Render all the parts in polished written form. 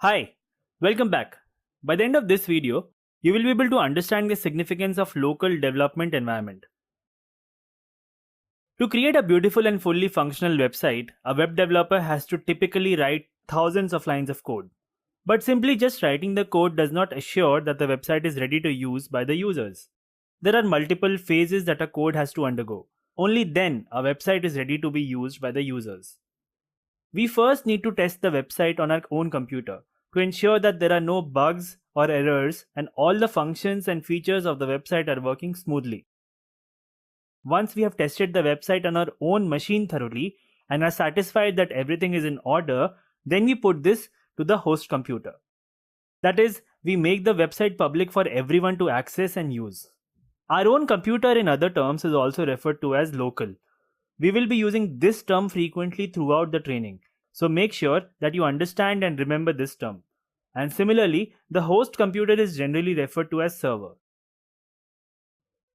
Hi, welcome back. By the end of this video, you will be able to understand the significance of local development environment. To create a beautiful and fully functional website, a web developer has to typically write thousands of lines of code. But simply just writing the code does not assure that the website is ready to use by the users. There are multiple phases that a code has to undergo. Only then a website is ready to be used by the users. We first need to test the website on our own computer to ensure that there are no bugs or errors and all the functions and features of the website are working smoothly. Once we have tested the website on our own machine thoroughly and are satisfied that everything is in order, then we put this to the host computer. That is, we make the website public for everyone to access and use. Our own computer, in other terms, is also referred to as local. We will be using this term frequently throughout the training, so make sure that you understand and remember this term. And similarly, the host computer is generally referred to as server.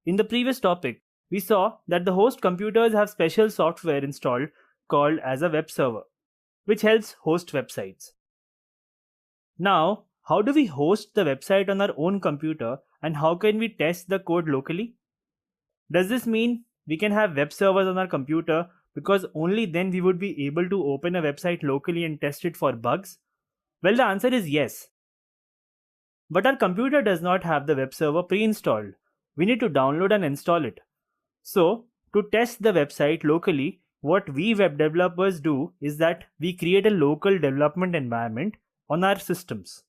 In the previous topic, we saw that the host computers have special software installed called as a web server, which helps host websites. Now, how do we host the website on our own computer and how can we test the code locally? Does this mean we can have web servers on our computer because only then we would be able to open a website locally and test it for bugs? Well, the answer is yes. But our computer does not have the web server pre-installed. We need to download and install it. So, to test the website locally, what we web developers do is that we create a local development environment on our systems.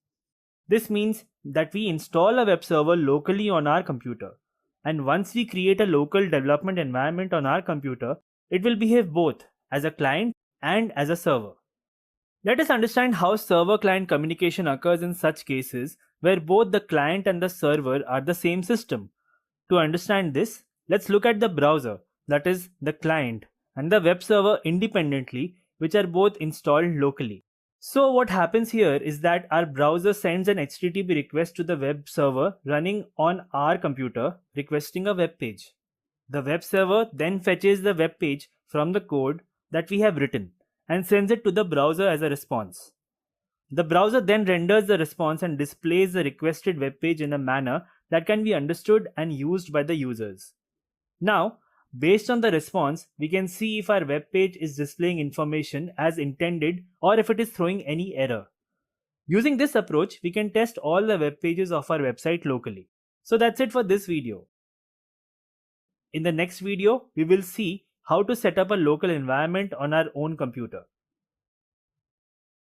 This means that we install a web server locally on our computer. And once we create a local development environment on our computer, it will behave both as a client and as a server. Let us understand how server-client communication occurs in such cases where both the client and the server are the same system. To understand this, let's look at the browser, that is, the client, and the web server independently, which are both installed locally. So what happens here is that our browser sends an HTTP request to the web server running on our computer requesting a web page. The web server then fetches the web page from the code that we have written and sends it to the browser as a response. The browser then renders the response and displays the requested web page in a manner that can be understood and used by the users. Now, based on the response, we can see if our web page is displaying information as intended or if it is throwing any error. Using this approach, we can test all the web pages of our website locally. So that's it for this video. In the next video, we will see how to set up a local environment on our own computer.